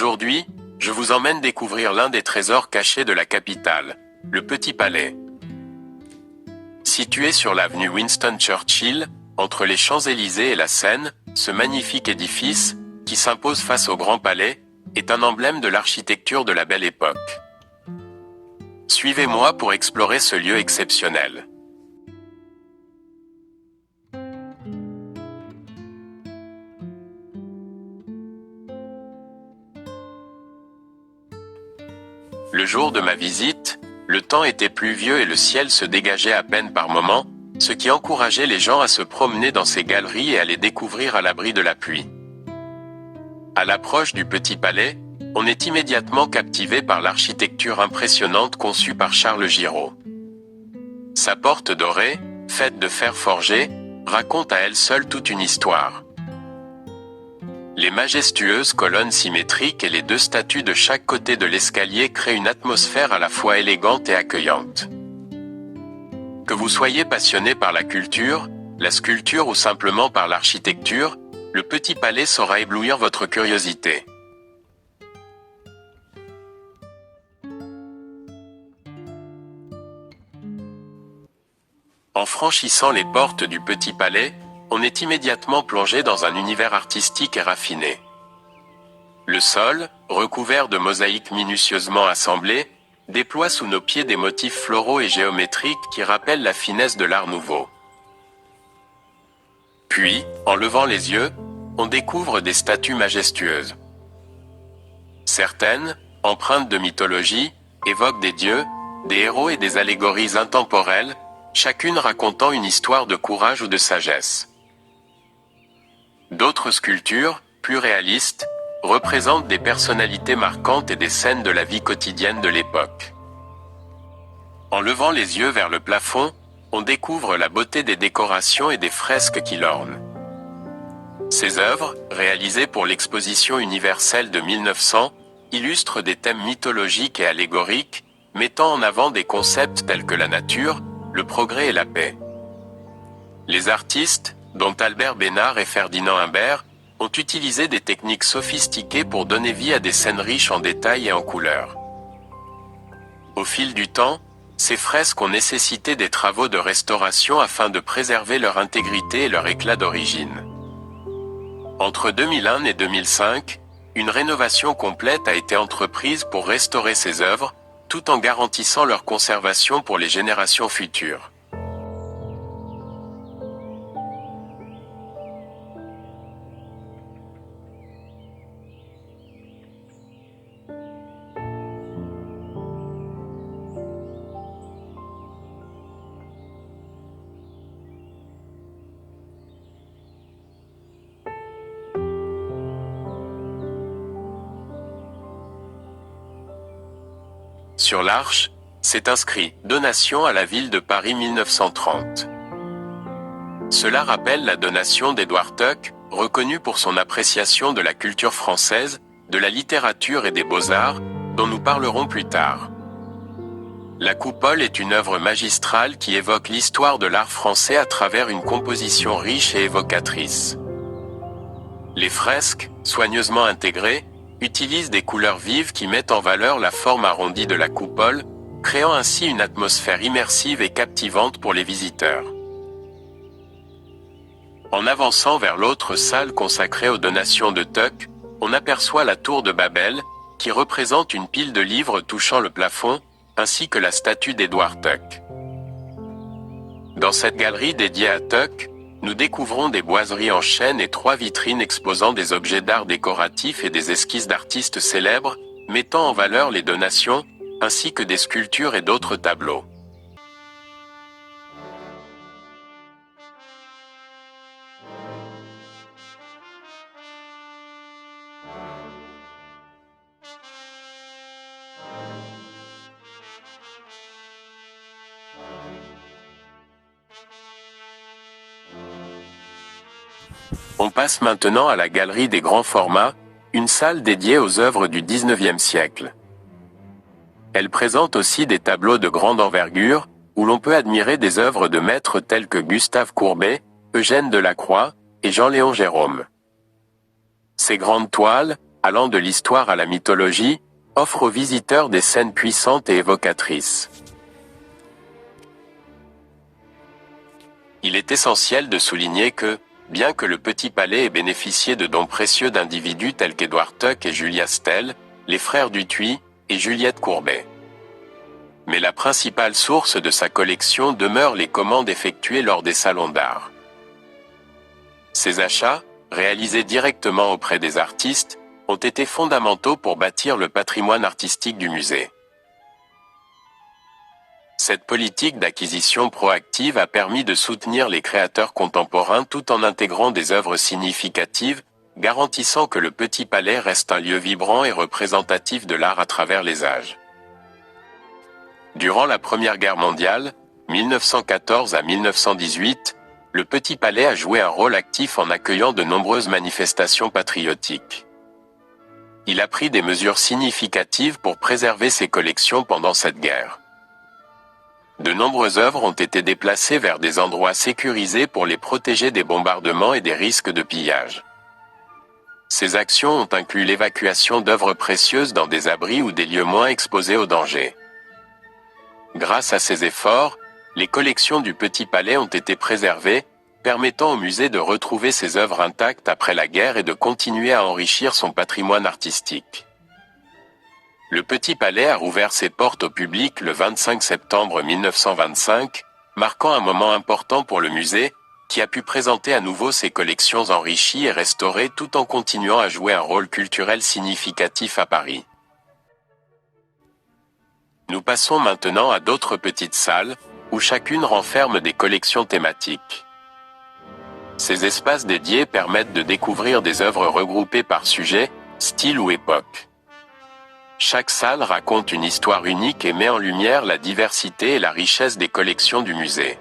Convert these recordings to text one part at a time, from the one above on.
Aujourd'hui, je vous emmène découvrir l'un des trésors cachés de la capitale, le Petit Palais. Situé sur l'avenue Winston Churchill, entre les Champs-Élysées et la Seine, ce magnifique édifice, qui s'impose face au Grand Palais, est un emblème de l'architecture de la Belle Époque. Suivez-moi pour explorer ce lieu exceptionnel. Le jour de ma visite, le temps était pluvieux et le ciel se dégageait à peine par moments, ce qui encourageait les gens à se promener dans ces galeries et à les découvrir à l'abri de la pluie. À l'approche du Petit Palais, on est immédiatement captivé par l'architecture impressionnante conçue par Charles Giraud. Sa porte dorée, faite de fer forgé, raconte à elle seule toute une histoire. Les majestueuses colonnes symétriques et les deux statues de chaque côté de l'escalier créent une atmosphère à la fois élégante et accueillante. Que vous soyez passionné par la culture, la sculpture ou simplement par l'architecture, le Petit Palais saura éblouir votre curiosité. En franchissant les portes du Petit Palais, on est immédiatement plongé dans un univers artistique et raffiné. Le sol, recouvert de mosaïques minutieusement assemblées, déploie sous nos pieds des motifs floraux et géométriques qui rappellent la finesse de l'Art nouveau. Puis, en levant les yeux, on découvre des statues majestueuses. Certaines, empreintes de mythologie, évoquent des dieux, des héros et des allégories intemporelles, chacune racontant une histoire de courage ou de sagesse. D'autres sculptures, plus réalistes, représentent des personnalités marquantes et des scènes de la vie quotidienne de l'époque. En levant les yeux vers le plafond, on découvre la beauté des décorations et des fresques qui l'ornent. Ces œuvres, réalisées pour l'exposition universelle de 1900, illustrent des thèmes mythologiques et allégoriques, mettant en avant des concepts tels que la nature, le progrès et la paix. Les artistes, dont Albert Bénard et Ferdinand Humbert, ont utilisé des techniques sophistiquées pour donner vie à des scènes riches en détails et en couleurs. Au fil du temps, ces fresques ont nécessité des travaux de restauration afin de préserver leur intégrité et leur éclat d'origine. Entre 2001 et 2005, une rénovation complète a été entreprise pour restaurer ces œuvres, tout en garantissant leur conservation pour les générations futures. Sur l'arche, c'est inscrit « Donation à la ville de Paris 1930 ». Cela rappelle la donation d'Édouard Tuck, reconnu pour son appréciation de la culture française, de la littérature et des beaux-arts, dont nous parlerons plus tard. La coupole est une œuvre magistrale qui évoque l'histoire de l'art français à travers une composition riche et évocatrice. Les fresques, soigneusement intégrées, utilisent des couleurs vives qui mettent en valeur la forme arrondie de la coupole, créant ainsi une atmosphère immersive et captivante pour les visiteurs. En avançant vers l'autre salle consacrée aux donations de Tuck, on aperçoit la tour de Babel, qui représente une pile de livres touchant le plafond, ainsi que la statue d'Édouard Tuck. Dans cette galerie dédiée à Tuck, nous découvrons des boiseries en chêne et 3 vitrines exposant des objets d'art décoratifs et des esquisses d'artistes célèbres, mettant en valeur les donations, ainsi que des sculptures et d'autres tableaux. On passe maintenant à la galerie des grands formats, une salle dédiée aux œuvres du XIXe siècle. Elle présente aussi des tableaux de grande envergure, où l'on peut admirer des œuvres de maîtres tels que Gustave Courbet, Eugène Delacroix et Jean-Léon Gérôme. Ces grandes toiles, allant de l'histoire à la mythologie, offre aux visiteurs des scènes puissantes et évocatrices. Il est essentiel de souligner que, bien que le Petit Palais ait bénéficié de dons précieux d'individus tels qu'Édouard Tuck et Julia Stell, les frères Dutuit, et Juliette Courbet. Mais la principale source de sa collection demeure les commandes effectuées lors des salons d'art. Ces achats, réalisés directement auprès des artistes, ont été fondamentaux pour bâtir le patrimoine artistique du musée. Cette politique d'acquisition proactive a permis de soutenir les créateurs contemporains tout en intégrant des œuvres significatives, garantissant que le Petit Palais reste un lieu vibrant et représentatif de l'art à travers les âges. Durant la Première Guerre mondiale, 1914 à 1918, le Petit Palais a joué un rôle actif en accueillant de nombreuses manifestations patriotiques. Il a pris des mesures significatives pour préserver ses collections pendant cette guerre. De nombreuses œuvres ont été déplacées vers des endroits sécurisés pour les protéger des bombardements et des risques de pillage. Ces actions ont inclus l'évacuation d'œuvres précieuses dans des abris ou des lieux moins exposés au danger. Grâce à ces efforts, les collections du Petit Palais ont été préservées, permettant au musée de retrouver ses œuvres intactes après la guerre et de continuer à enrichir son patrimoine artistique. Le Petit Palais a rouvert ses portes au public le 25 septembre 1925, marquant un moment important pour le musée, qui a pu présenter à nouveau ses collections enrichies et restaurées tout en continuant à jouer un rôle culturel significatif à Paris. Nous passons maintenant à d'autres petites salles, où chacune renferme des collections thématiques. Ces espaces dédiés permettent de découvrir des œuvres regroupées par sujet, style ou époque. Chaque salle raconte une histoire unique et met en lumière la diversité et la richesse des collections du musée.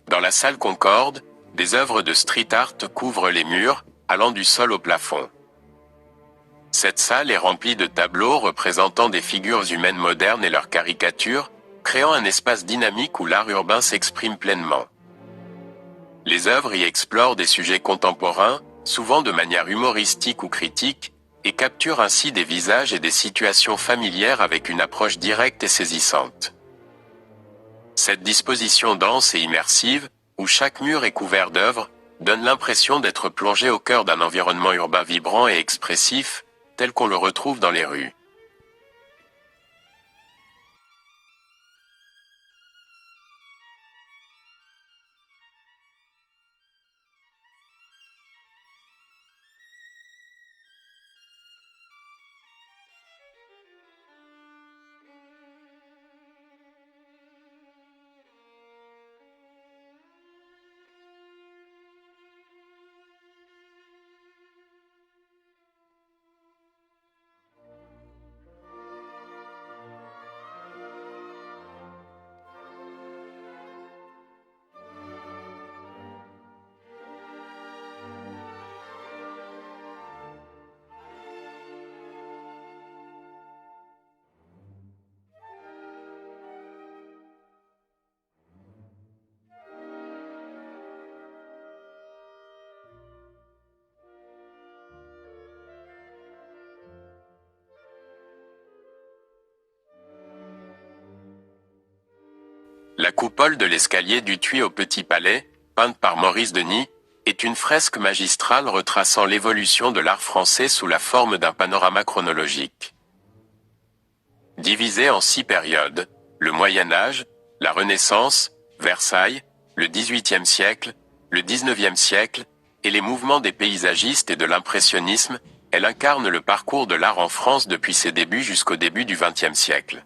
Dans la salle Concorde, des œuvres de street art couvrent les murs, allant du sol au plafond. Cette salle est remplie de tableaux représentant des figures humaines modernes et leurs caricatures, créant un espace dynamique où l'art urbain s'exprime pleinement. Les œuvres y explorent des sujets contemporains, souvent de manière humoristique ou critique, et capturent ainsi des visages et des situations familières avec une approche directe et saisissante. Cette disposition dense et immersive, où chaque mur est couvert d'œuvres, donne l'impression d'être plongé au cœur d'un environnement urbain vibrant et expressif, tel qu'on le retrouve dans les rues. La coupole de l'escalier Dutuit au Petit Palais, peinte par Maurice Denis, est une fresque magistrale retraçant l'évolution de l'art français sous la forme d'un panorama chronologique. Divisé en 6 périodes, le Moyen Âge, la Renaissance, Versailles, le XVIIIe siècle, le XIXe siècle, et les mouvements des paysagistes et de l'impressionnisme, elle incarne le parcours de l'art en France depuis ses débuts jusqu'au début du XXe siècle.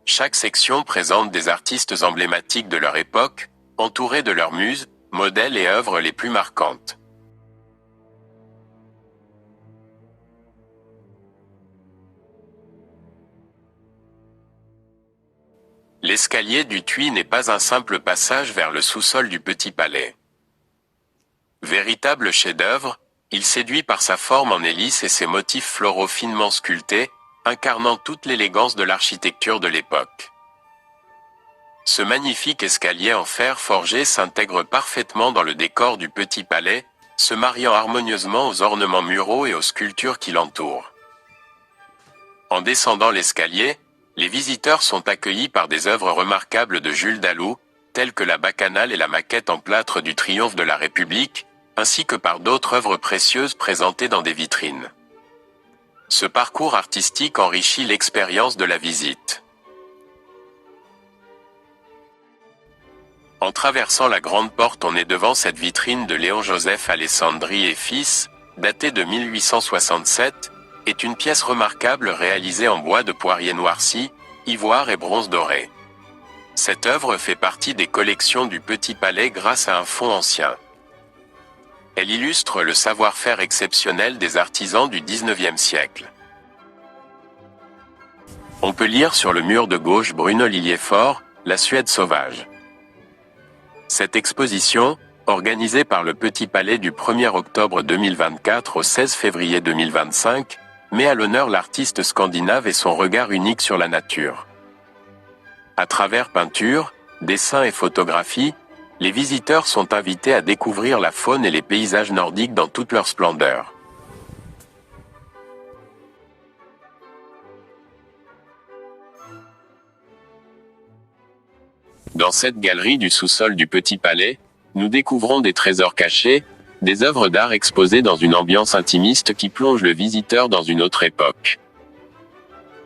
Chaque section présente des artistes emblématiques de leur époque, entourés de leurs muses, modèles et œuvres les plus marquantes. L'escalier du Tuy n'est pas un simple passage vers le sous-sol du Petit Palais. Véritable chef-d'œuvre, il séduit par sa forme en hélice et ses motifs floraux finement sculptés, incarnant toute l'élégance de l'architecture de l'époque. Ce magnifique escalier en fer forgé s'intègre parfaitement dans le décor du Petit Palais, se mariant harmonieusement aux ornements muraux et aux sculptures qui l'entourent. En descendant l'escalier, les visiteurs sont accueillis par des œuvres remarquables de Jules Dalou, telles que la Bacchanale et la maquette en plâtre du Triomphe de la République, ainsi que par d'autres œuvres précieuses présentées dans des vitrines. Ce parcours artistique enrichit l'expérience de la visite. En traversant la grande porte, on est devant cette vitrine de Léon-Joseph Alessandri et fils, datée de 1867, est une pièce remarquable réalisée en bois de poirier noirci, ivoire et bronze doré. Cette œuvre fait partie des collections du Petit Palais grâce à un fond ancien. Elle illustre le savoir-faire exceptionnel des artisans du XIXe siècle. On peut lire sur le mur de gauche Bruno Lilliefort, La Suède sauvage. Cette exposition, organisée par le Petit Palais du 1er octobre 2024 au 16 février 2025, met à l'honneur l'artiste scandinave et son regard unique sur la nature. À travers peinture, dessins et photographies, les visiteurs sont invités à découvrir la faune et les paysages nordiques dans toute leur splendeur. Dans cette galerie du sous-sol du Petit Palais, nous découvrons des trésors cachés, des œuvres d'art exposées dans une ambiance intimiste qui plonge le visiteur dans une autre époque.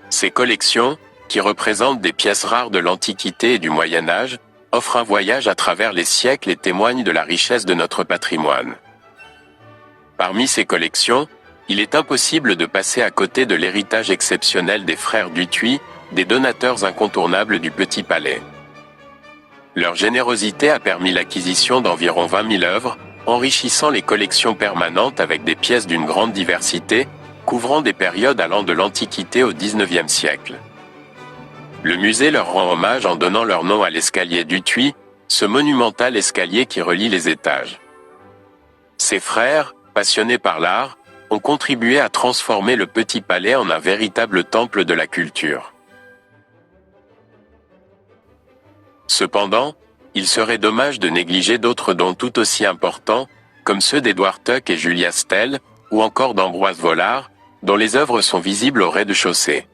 Ces collections, qui représentent des pièces rares de l'Antiquité et du Moyen Âge, offrent un voyage à travers les siècles et témoignent de la richesse de notre patrimoine. Parmi ces collections, il est impossible de passer à côté de l'héritage exceptionnel des frères Duthuit, des donateurs incontournables du Petit Palais. Leur générosité a permis l'acquisition d'environ 20 000 œuvres, enrichissant les collections permanentes avec des pièces d'une grande diversité, couvrant des périodes allant de l'Antiquité au XIXe siècle. Le musée leur rend hommage en donnant leur nom à l'escalier Duthuit, ce monumental escalier qui relie les étages. Ces frères, passionnés par l'art, ont contribué à transformer le Petit Palais en un véritable temple de la culture. Cependant, il serait dommage de négliger d'autres dons tout aussi importants, comme ceux d'Édouard Tuck et Julia Stell, ou encore d'Ambroise Vollard, dont les œuvres sont visibles au rez-de-chaussée.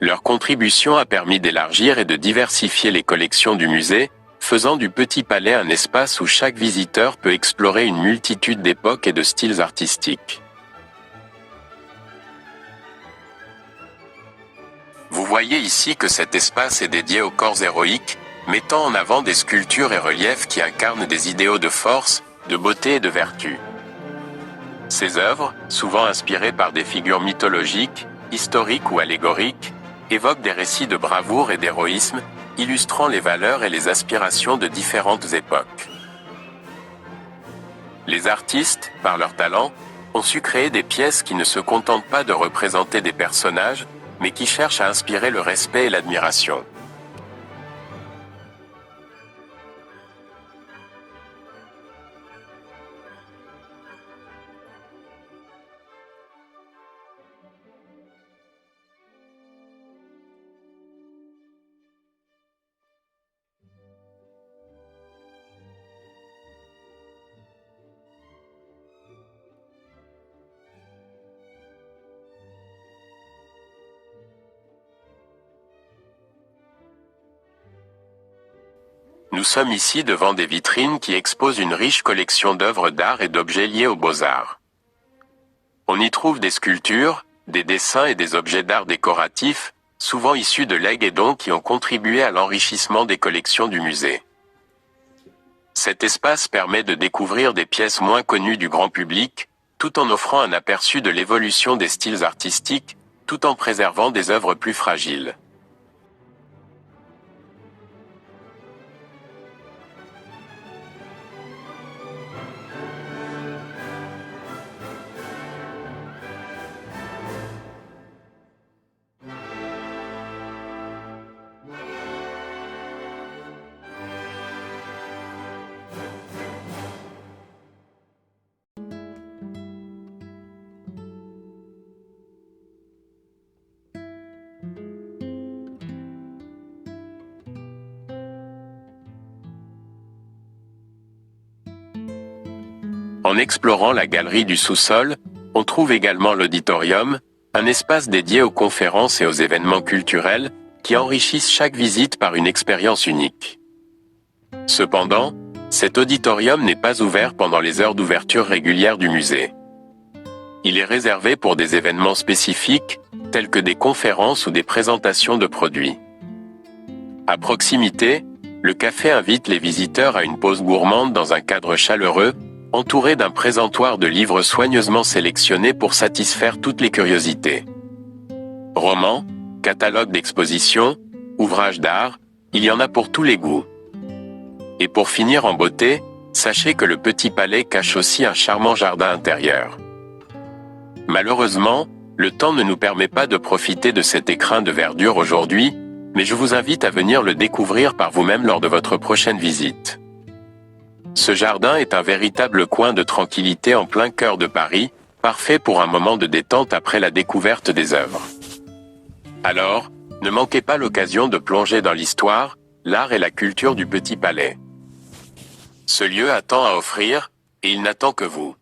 Leur contribution a permis d'élargir et de diversifier les collections du musée, faisant du Petit Palais un espace où chaque visiteur peut explorer une multitude d'époques et de styles artistiques. Vous voyez ici que cet espace est dédié aux corps héroïques, mettant en avant des sculptures et reliefs qui incarnent des idéaux de force, de beauté et de vertu. Ces œuvres, souvent inspirées par des figures mythologiques, historiques ou allégoriques, évoquent des récits de bravoure et d'héroïsme, illustrant les valeurs et les aspirations de différentes époques. Les artistes, par leur talent, ont su créer des pièces qui ne se contentent pas de représenter des personnages, mais qui cherchent à inspirer le respect et l'admiration. Nous sommes ici devant des vitrines qui exposent une riche collection d'œuvres d'art et d'objets liés aux beaux-arts. On y trouve des sculptures, des dessins et des objets d'art décoratifs, souvent issus de legs et dons qui ont contribué à l'enrichissement des collections du musée. Cet espace permet de découvrir des pièces moins connues du grand public, tout en offrant un aperçu de l'évolution des styles artistiques, tout en préservant des œuvres plus fragiles. En explorant la galerie du sous-sol, on trouve également l'auditorium, un espace dédié aux conférences et aux événements culturels, qui enrichissent chaque visite par une expérience unique. Cependant, cet auditorium n'est pas ouvert pendant les heures d'ouverture régulière du musée. Il est réservé pour des événements spécifiques, tels que des conférences ou des présentations de produits. À proximité, le café invite les visiteurs à une pause gourmande dans un cadre chaleureux, entouré d'un présentoir de livres soigneusement sélectionnés pour satisfaire toutes les curiosités. Romans, catalogues d'expositions, ouvrages d'art, il y en a pour tous les goûts. Et pour finir en beauté, sachez que le Petit Palais cache aussi un charmant jardin intérieur. Malheureusement, le temps ne nous permet pas de profiter de cet écrin de verdure aujourd'hui, mais je vous invite à venir le découvrir par vous-même lors de votre prochaine visite. Ce jardin est un véritable coin de tranquillité en plein cœur de Paris, parfait pour un moment de détente après la découverte des œuvres. Alors, ne manquez pas l'occasion de plonger dans l'histoire, l'art et la culture du Petit Palais. Ce lieu a tant à offrir, et il n'attend que vous.